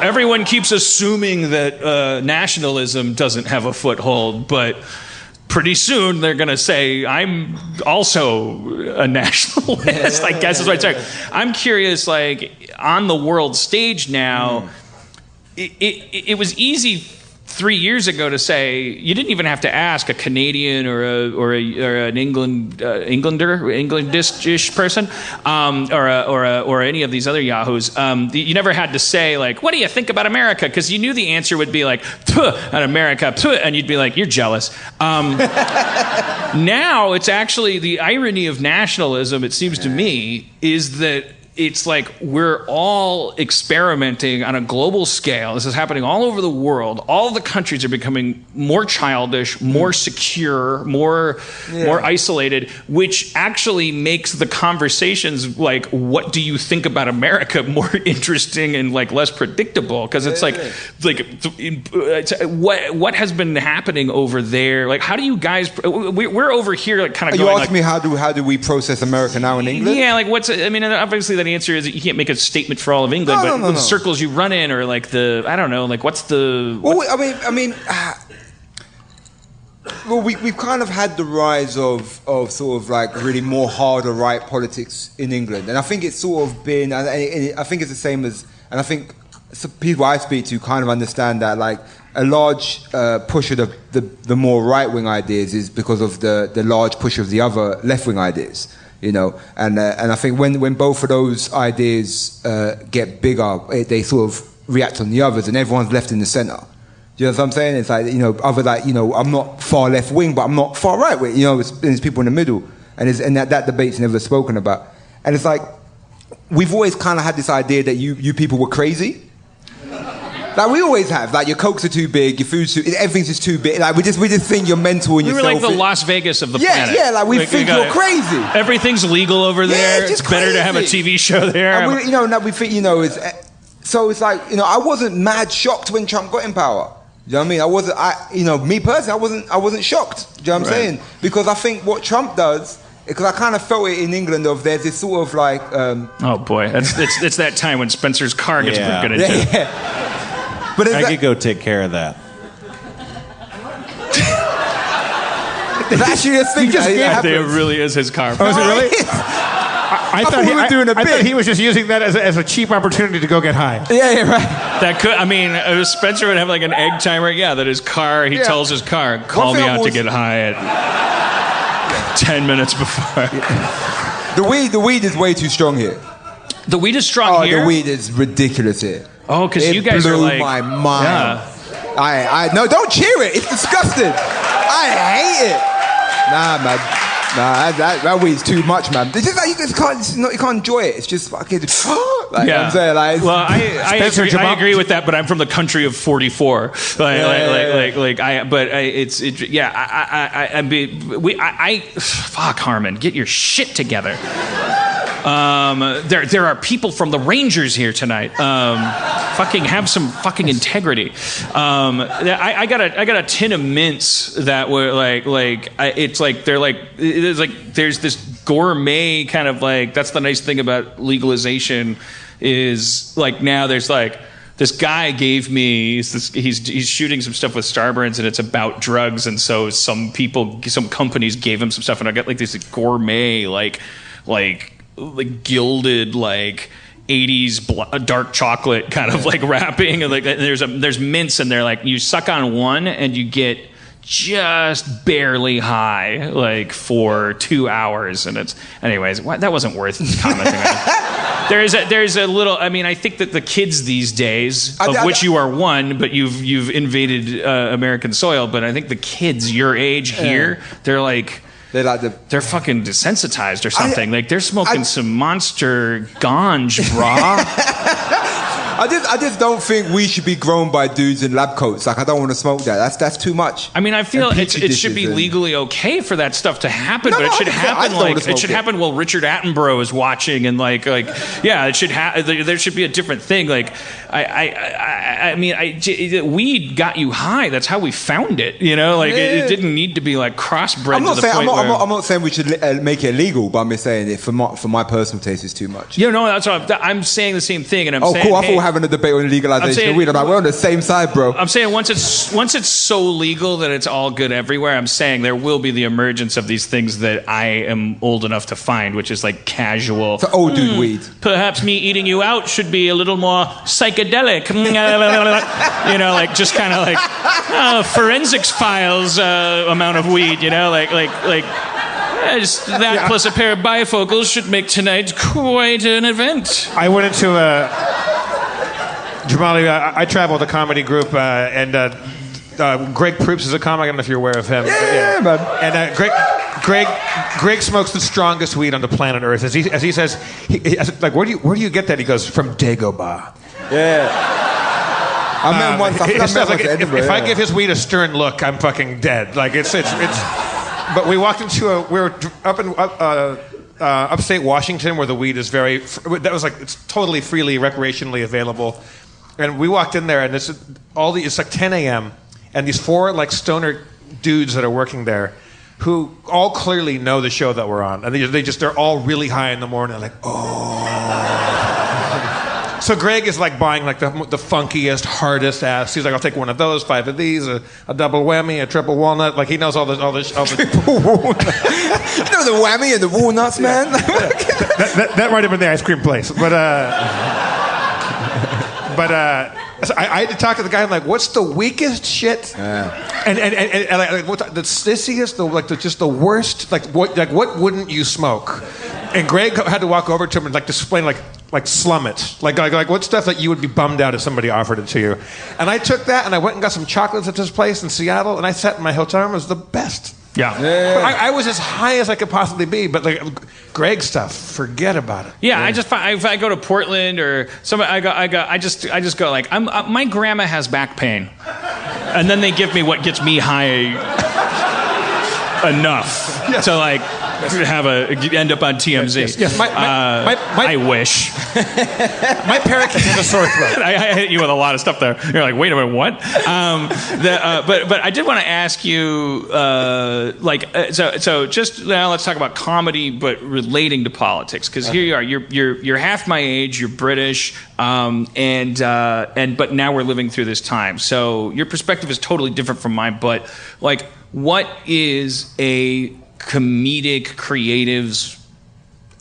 everyone keeps assuming that nationalism doesn't have a foothold, but pretty soon they're going to say, I'm also a nationalist, I guess is what I'm saying. I'm curious, like, on the world stage now, it was easy 3 years ago to say you didn't even have to ask a Canadian or an Englandish person or any of these other yahoos. You never had to say like, what do you think about America? Because you knew the answer would be like, at America, and you'd be like, you're jealous. Now it's actually the irony of nationalism, it seems to me, is that it's like we're all experimenting on a global scale. This is happening all over the world. All the countries are becoming more childish, more secure, more isolated, which actually makes the conversations like, what do you think about America, more interesting and like less predictable. Because it's what has been happening over there? Like, how do you guys? We're over here like kind of. You asked me how do we process America now in England? Yeah, like obviously the answer is that you can't make a statement for all of England, but the circles you run in, or like I don't know, like what's the? Well, I mean, well, we've kind of had the rise of sort of like really more harder right politics in England, and I think it's sort of been, and I think it's the same as, and I think some people I speak to kind of understand that like a large push of the more right-wing ideas is because of the large push of the other left-wing ideas, you know, and I think when both of those ideas get bigger, they sort of react on the others, and everyone's left in the centre. Do you know what I'm saying? It's like, you know, other like, you know, I'm not far left wing, but I'm not far right wing. You know, there's people in the middle, and that debate's never spoken about. And it's like we've always kind of had this idea that you people were crazy. Like we always have. Like your cokes are too big, your food's too, everything's just too big. Like we just think you're mental and we you're were like the Las Vegas of the planet. Yeah, like we think you're crazy. Everything's legal over there. It's better to have a TV show there. And we, you know, now we think, you know, so it's like, you know, I wasn't mad shocked when Trump got in power. You know what I mean? Me personally, I wasn't shocked. Do you know what I'm saying? Because I think what Trump does, because I kind of felt it in England of there's this sort of like... oh boy, it's that time when Spencer's car gets broken into. Yeah. But I could go take care of that. It's actually a thing. It really is his car. Oh, is it really? I thought we were doing a bit. I thought he was just using that as a cheap opportunity to go get high. Yeah, right. That could, I mean, Spencer would have like an egg timer. Yeah, that his car, he tells his car, call me out to get high at 10 minutes before. The weed is way too strong here. The weed is strong here? The weed is ridiculous here. Oh, because you guys are like... It blew my mind. Yeah. No, don't cheer it. It's disgusting. I hate it. Nah, man. Nah, that weed's too much, man. It's just like you can't enjoy it. It's just fucking. Like, yeah. I'm saying, like, well, I agree with that, but I'm from the country of 44. Fuck, Harmon, get your shit together. There are people from the Rangers here tonight. Fucking have some fucking integrity. I got a tin of mints that were there's this gourmet kind of like, that's the nice thing about legalization is like now there's like this guy gave me he's shooting some stuff with Starburns and it's about drugs, and so some companies gave him some stuff, and I got like this gourmet like gilded like 80s dark chocolate kind of like wrapping, and like there's mints in there, like you suck on one and you get just barely high like for 2 hours, and it's anyways that wasn't worth commenting on. There's a little, I mean, I think that the kids these days, of which you are one, but you've invaded American soil, but I think the kids your age here, they're they're fucking desensitized or something. They're smoking some monster ganj, brah. I just don't think we should be grown by dudes in lab coats. Like, I don't want to smoke that. That's too much. I mean, I feel it should be legally okay for that stuff to happen, but it should happen while Richard Attenborough is watching, and it should there should be a different thing. Like, I mean, weed got you high. That's how we found it. You know, like it didn't need to be like crossbred. I'm not saying we should make it illegal, but I'm just saying it for my personal taste is too much. You know, that's what I'm saying the same thing, and I'm saying. Cool. I thought we're having a debate on legalization of weed. I'm like, we're on the same side, bro. I'm saying once it's so legal that it's all good everywhere, I'm saying there will be the emergence of these things that I am old enough to find, which is like casual. It's old dude weed. Perhaps me eating you out should be a little more psychedelic. You know, like just kind of like forensics files amount of weed. You know, like. Just that plus a pair of bifocals should make tonight quite an event. I went into Jamali, I travel with a comedy group, and Greg Proops is a comic. I don't know if you're aware of him. Yeah, man. And Greg smokes the strongest weed on the planet Earth. As he says, where do you get that? He goes, from Dagobah. Yeah. I met him once. If I give his weed a stern look, I'm fucking dead. Like it's. But we walked into we were up in upstate Washington, where the weed is it's totally freely, recreationally available. And we walked in there, and it's like 10 a.m. and these four like stoner dudes that are working there, who all clearly know the show that we're on, and they're all really high in the morning, like, oh. So Greg is like buying like the funkiest, hardest ass. He's like, I'll take one of those, 5 of these, a double whammy, a triple walnut. Like he knows all the triple walnut. You know the whammy and the walnuts, man. that might have been the ice cream place, but so I had to talk to the guy. I'm like, what's the weakest shit? And like, what's the sissiest, just the worst. Like what wouldn't you smoke? And Greg had to walk over to him and like explain like slum it. Like what stuff that you would be bummed out if somebody offered it to you. And I took that and I went and got some chocolates at this place in Seattle and I sat in my hotel room. It was the best. Yeah. But I was as high as I could possibly be, but like Greg stuff, forget about it. Yeah, I just find if I go to Portland or somewhere, I just go like my grandma has back pain, and then they give me what gets me high enough to like end up on TMZ. Yes. I wish. My parakeet has a sore throat. I hit you with a lot of stuff there. You're like, wait a minute, what? But I did want to ask you, so just now let's talk about comedy, but relating to politics, because here you are. You're half my age. You're British, but now we're living through this time. So your perspective is totally different from mine. But like, what is a comedic creative's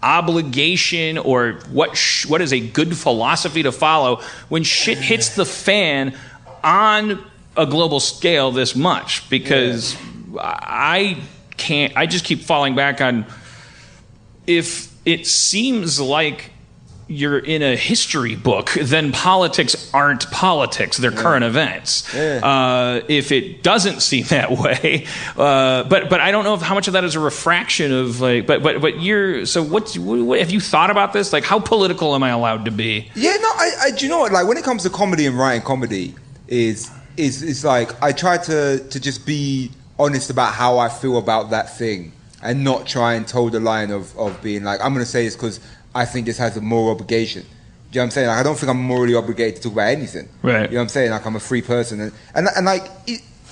obligation, or what is a good philosophy to follow when shit hits the fan on a global scale this much? Because I just keep falling back on, if it seems like you're in a history book, then politics aren't politics. They're current events. If it doesn't seem that way, but I don't know how much of that is a refraction of like. But you're so what have you thought about this? Like, how political am I allowed to be? Yeah, no, I do you know what? Like when it comes to comedy and writing comedy, is like I try to just be honest about how I feel about that thing and not try and toe the line of being like, I'm going to say this because I think this has a moral obligation. Do you know what I'm saying? Like, I don't think I'm morally obligated to talk about anything. Right. You know what I'm saying? Like, I'm a free person. And like,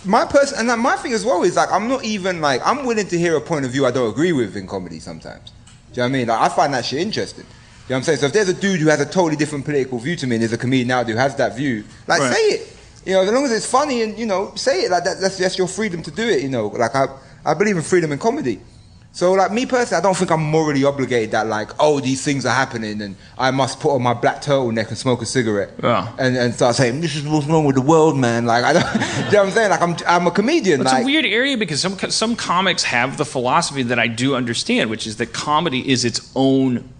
my thing as well is, like, I'm not even, like, I'm willing to hear a point of view I don't agree with in comedy sometimes. Do you know what I mean? Like, I find that shit interesting. You know what I'm saying? So if there's a dude who has a totally different political view to me and there's a comedian out there who has that view, like, say it. You know, as long as it's funny and, you know, say it. Like, that's your freedom to do it, you know. Like, I believe in freedom in comedy. So, like, me personally, I don't think I'm morally obligated that, like, oh, these things are happening and I must put on my black turtleneck and smoke a cigarette and start saying, this is what's wrong with the world, man. Like, I don't, you know what I'm saying? Like, I'm a comedian. It's like, a weird area because some comics have the philosophy that I do understand, which is that comedy is its own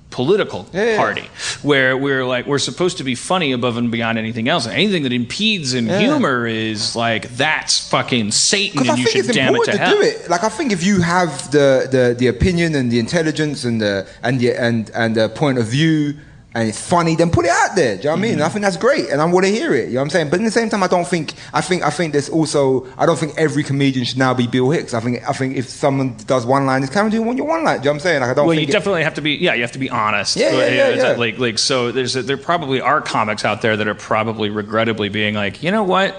political party, where we're supposed to be funny above and beyond anything else, and anything that impedes in humor is like, that's fucking Satan, and you should damn it to hell. Do it. Like, I think if you have the opinion and the intelligence and the point of view and it's funny, then put it out there. Do you know what I mean? And I think that's great, and I want to hear it. You know what I'm saying? But at the same time, I think there's also, I don't think every comedian should now be Bill Hicks. I think if someone does one line, it's kind of doing your one line. Do you know what I'm saying? Like, I don't. Well, you definitely have to be. Yeah, you have to be honest. Yeah. Like so, there probably are comics out there that are probably regrettably being like, you know what?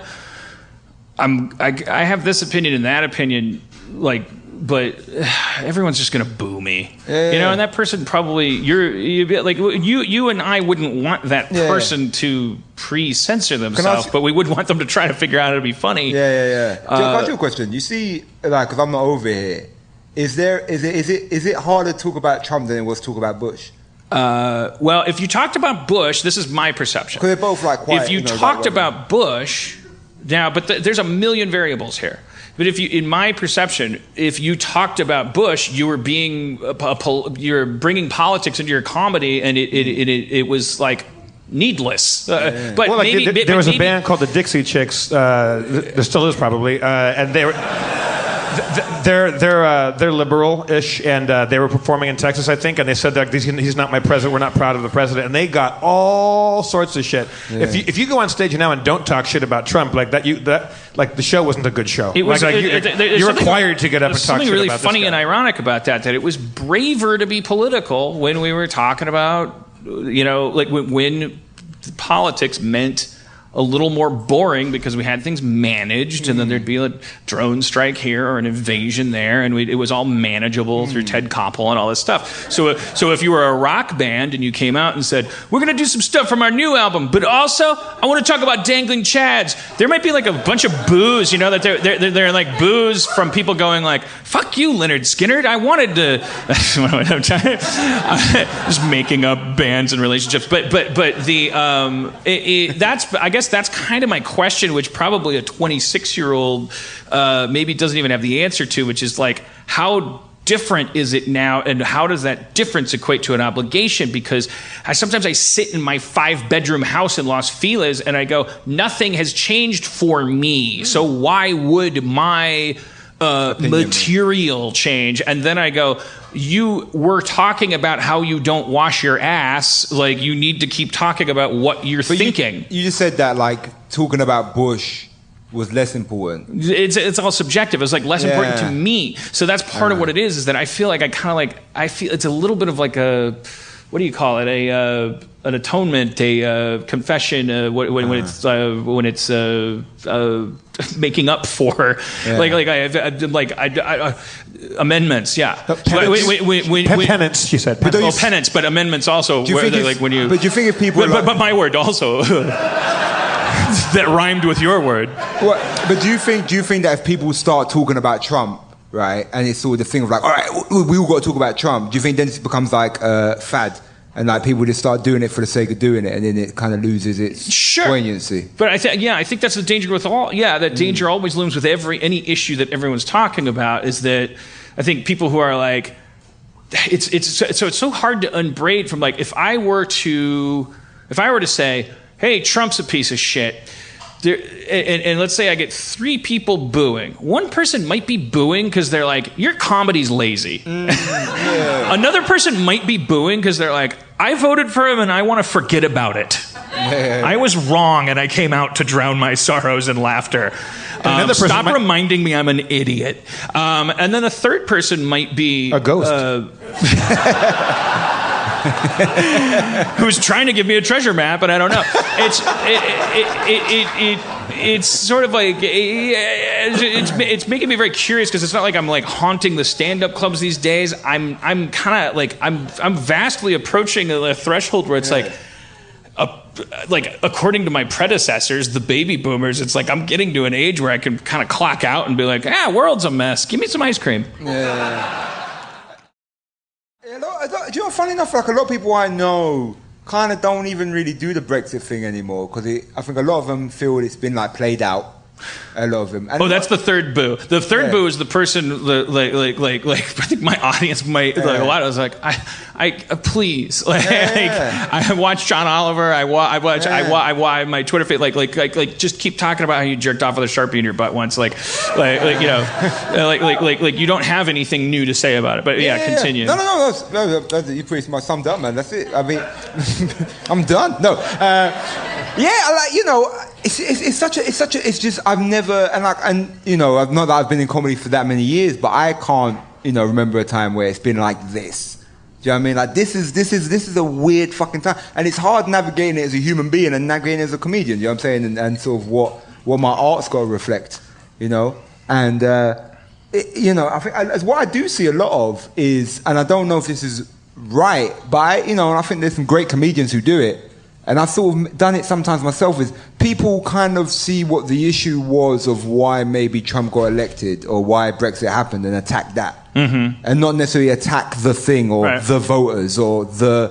I have this opinion and that opinion, like. But everyone's just gonna boo me, you know. And that person probably you and I wouldn't want that person to pre-censor themselves, but we would want them to try to figure out how to be funny. Can I ask you a question? You see, like, because I'm not over here, is it harder to talk about Trump than it was to talk about Bush? Well, if you talked about Bush, this is my perception. Because they're both like quiet. If you talked about Bush, now, but there's a million variables here. But in my perception, if you talked about Bush, you were you're bringing politics into your comedy, and it was like needless. But well, like, there was a band called the Dixie Chicks. There still is probably, and they were. They're liberal-ish, and they were performing in Texas, I think, and they said that he's not my president. We're not proud of the president, and they got all sorts of shit. Yeah. If you go on stage now and don't talk shit about Trump, like the show wasn't a good show. It was, you're required to get up and talk shit about this guy. Something really funny and ironic about that it was braver to be political when we were talking about, you know, like when politics meant a little more boring because we had things managed, and then there'd be a drone strike here or an invasion there, and it was all manageable through Ted Koppel and all this stuff. So if you were a rock band and you came out and said, we're going to do some stuff from our new album, but also I want to talk about dangling chads, there might be like a bunch of boos, you know, that they're like boos from people going like, fuck you, Leonard Skinner. I wanted to just making up bands and relationships, but that's, I guess that's kind of my question, which probably a 26-year-old maybe doesn't even have the answer to, which is like, how different is it now, and how does that difference equate to an obligation? Because sometimes I sit in my 5-bedroom house in Los Feliz and I go, nothing has changed for me, so why would my material change? And then I go, you were talking about how you don't wash your ass, like you need to keep talking about what you're thinking. You just said that like talking about Bush was less important. It's all subjective. It's like less important to me. So that's part of what it is that I feel like I feel it's a little bit of like a, what do you call it? An atonement, a confession, when it's making up for, amendments. Yeah, penance. She said penance, but amendments also. But do you think if people? But my word also. That rhymed with your word. Well, but do you think that if people start talking about Trump, right, and it's sort of the thing of like, all right, we all got to talk about Trump, do you think then it becomes like a fad? And like people just start doing it for the sake of doing it, and then it kind of loses its poignancy. But I think that's the danger with all. Yeah, that danger always looms with any issue that everyone's talking about. Is that I think people who are like, it's so hard to unbraid from like if I were to say, hey, Trump's a piece of shit. And let's say I get 3 people booing. One person might be booing because they're like, your comedy's lazy. Another person might be booing because they're like, I voted for him and I want to forget about it. I was wrong and I came out to drown my sorrows in laughter. Stop reminding me I'm an idiot. And then a third person might be... a ghost. Who's trying to give me a treasure map, and I don't know. It's sort of like it's making me very curious because it's not like I'm like haunting the stand-up clubs these days. I'm kind of like I'm vastly approaching a threshold where it's like according to my predecessors, the baby boomers, it's like I'm getting to an age where I can kind of clock out and be like, world's a mess. Give me some ice cream. Yeah. Do you know, funny enough, like a lot of people I know kind of don't even really do the Brexit thing anymore because I think a lot of them feel it's been like played out. A lot of them. And that's the third boo. The third boo is the person like I think my audience might like a lot. I was like, I please I watch John Oliver. I watch my Twitter feed like just keep talking about how you jerked off with a Sharpie in your butt once like you know like you don't have anything new to say about it. But continue. No. That's, you pretty much summed up, man. That's it. I mean, I'm done. No. It's just I've never not that I've been in comedy for that many years, but I can't remember a time where it's been like this. Do you know what I mean? Like this is a weird fucking time, and it's hard navigating it as a human being and navigating it as a comedian. You know what I'm saying? And sort of what my art's got to reflect. And I think what I do see a lot of is, and I don't know if this is right, but I think there's some great comedians who do it. And I've sort of done it sometimes myself, is people kind of see what the issue was of why maybe Trump got elected or why Brexit happened and attack that. Mm-hmm. And not necessarily attack the thing or the voters or the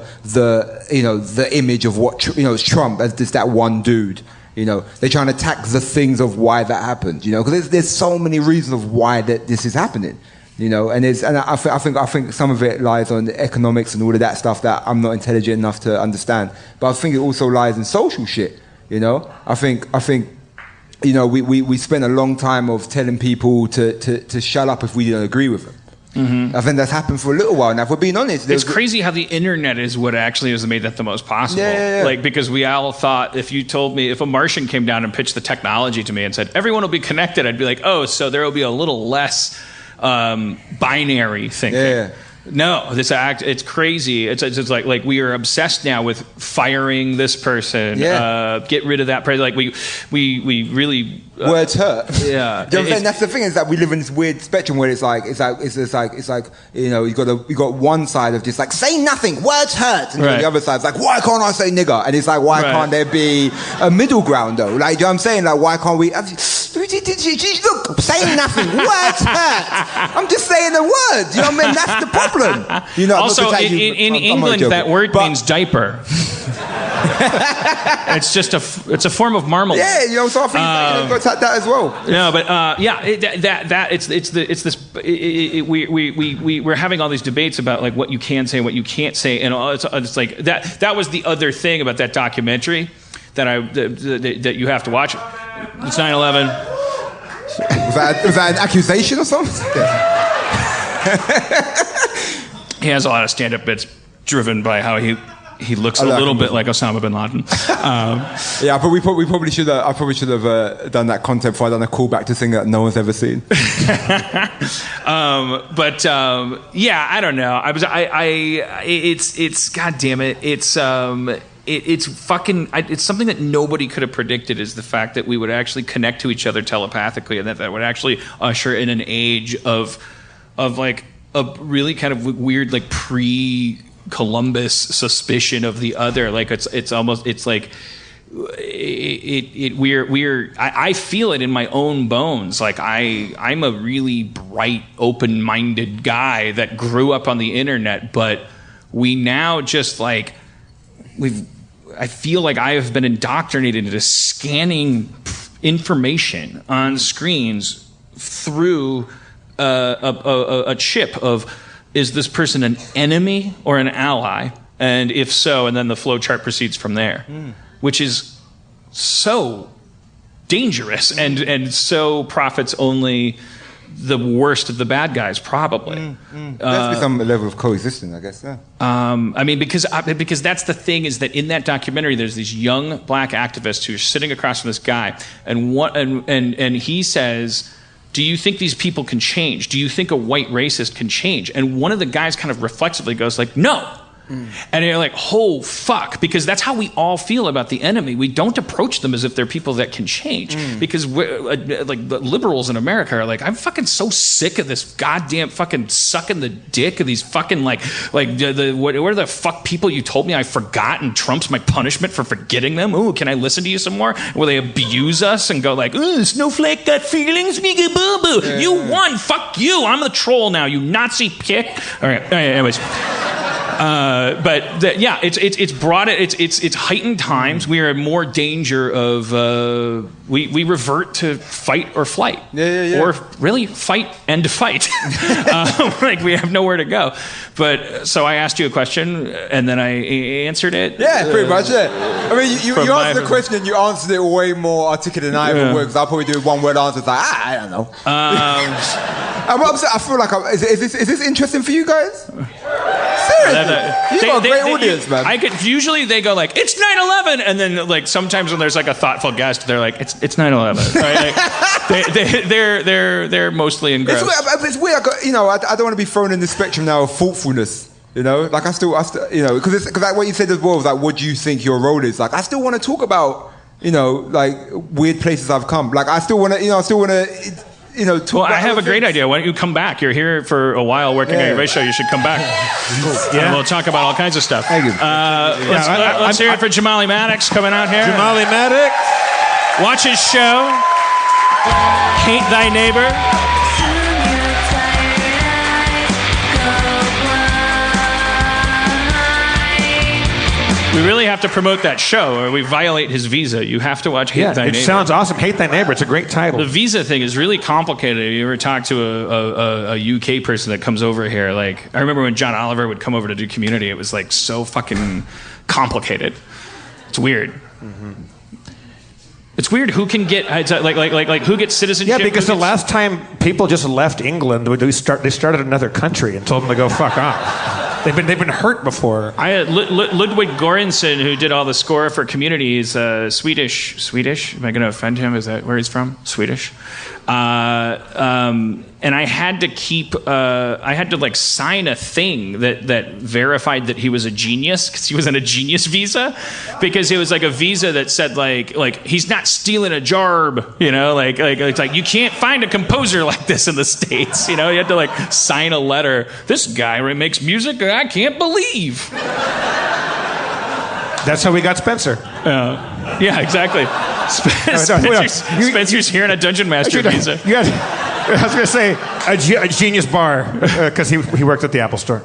image of what, it's Trump as just that one dude. They're trying to attack the things of why that happened, because there's so many reasons of why that this is happening. And I think some of it lies on the economics and all of that stuff that I'm not intelligent enough to understand. But I think it also lies in social shit. I think we spent a long time of telling people to shut up if we don't agree with them. Mm-hmm. I think that's happened for a little while now. If we're being honest, it's crazy how the internet is what actually has made that the most possible. Yeah. Like, because we all thought if a Martian came down and pitched the technology to me and said everyone will be connected, I'd be like, oh, so there will be a little less binary thinking. No, it's crazy. It's like we are obsessed now with firing this person. Get rid of that person. Like we really words hurt. Yeah, and that's the thing, is that we live in this weird spectrum where it's like you got one side of just like say nothing, words hurt, and the other side's like, why can't I say nigger? And it's like, why can't there be a middle ground though? Like, do you know what I'm saying? Like, why can't we? Look, saying nothing, words hurt. I'm just saying the words. You know what I mean? That's the problem. You know. Also, in England, that word means diaper. It's just it's a form of marmalade. Yeah, you know. So I think you've got to attack that as well. No, but we're having all these debates about like what you can say, what you can't say, and it's like that. That was the other thing about that documentary that you have to watch. It's 9/11. Was that an accusation or something? He has a lot of stand-up bits driven by how he looks a little bit like Osama bin Laden. Yeah, but we probably should have. I probably should have done that content before I done a callback to thing that no one's ever seen. Yeah, I don't know. It's God damn it. It's fucking. It's something that nobody could have predicted, is the fact that we would actually connect to each other telepathically, and that would actually usher in an age of like a really kind of weird, like pre-Columbus suspicion of the other. Like it's almost, it's like I feel it in my own bones. Like I'm a really bright, open-minded guy that grew up on the internet, but we now just like I feel like I have been indoctrinated into scanning information on screens through a chip of, is this person an enemy or an ally? And if so, and then the flow chart proceeds from there, which is so dangerous and so profits only the worst of the bad guys, probably. There's some level of coexistence, I guess. Yeah. I mean, because that's the thing, is that in that documentary, there's these young black activists who are sitting across from this guy, and he says, do you think these people can change? Do you think a white racist can change? And one of the guys kind of reflexively goes like, no. And you're like, oh, fuck. Because that's how we all feel about the enemy. We don't approach them as if they're people that can change. Because like the liberals in America are like, I'm fucking so sick of this goddamn fucking sucking the dick of these fucking what are the fuck people you told me I forgot, and Trump's my punishment for forgetting them? Ooh, can I listen to you some more? Where they abuse us and go like, ooh, snowflake got feelings, boo boo. You won, fuck you. I'm the troll now, you Nazi pick. All right, anyways. It's brought it. It's heightened times. We are in more danger of we revert to fight or flight, or really fight and fight. Like we have nowhere to go. But so I asked you a question and then I answered it. Yeah, pretty much. Yeah. I mean, you answered the question and you answered it way more articulate than I ever would. Because I'll probably do one word answer. It's like I don't know. I feel like is this interesting for you guys? Seriously, you got a great audience, man. Usually they go like, it's 9/11, and then like sometimes when there's like a thoughtful guest, they're like, it's 9/11. Right? Like, they're mostly engrossed. It's weird. I don't want to be thrown in the spectrum now of thoughtfulness. You know, like I still, because like what you said as well was like, what do you think your role is? Like I still want to talk about, like weird places I've come. Like I still want to, talk well, about I have a great idea. Why don't you come back? You're here for a while working on your radio show. You should come back. And we'll talk about all kinds of stuff. Thank you. Let's hear it for Jamali Maddix coming out here. Jamali Maddix. Watch his show. Hate Thy Neighbor. We really have to promote that show or we violate his visa. You have to watch Hate Thy Neighbor. It sounds awesome. Hate Thy Neighbor. It's a great title. The visa thing is really complicated. You ever talk to a UK person that comes over here? Like, I remember when John Oliver would come over to do Community, it was like so fucking complicated. It's weird. It's weird who can get like who gets citizenship. Yeah, because the last time people just left England, they started another country and told them to go fuck off. They've been hurt before. I had Ludwig Göransson, who did all the score for Community, is Swedish. Am I going to offend him? Is that where he's from? Swedish. and I had to like sign a thing that verified that he was a genius, because he was on a genius visa, because it was like a visa that said like he's not stealing a jarb, you know, like it's like you can't find a composer like this in the States, you know. You had to like sign a letter. This guy makes music I can't believe. That's how we got Spencer. Yeah, exactly. Spencer's here on a Dungeon Master visa. I was going to say a genius bar, because he worked at the Apple Store.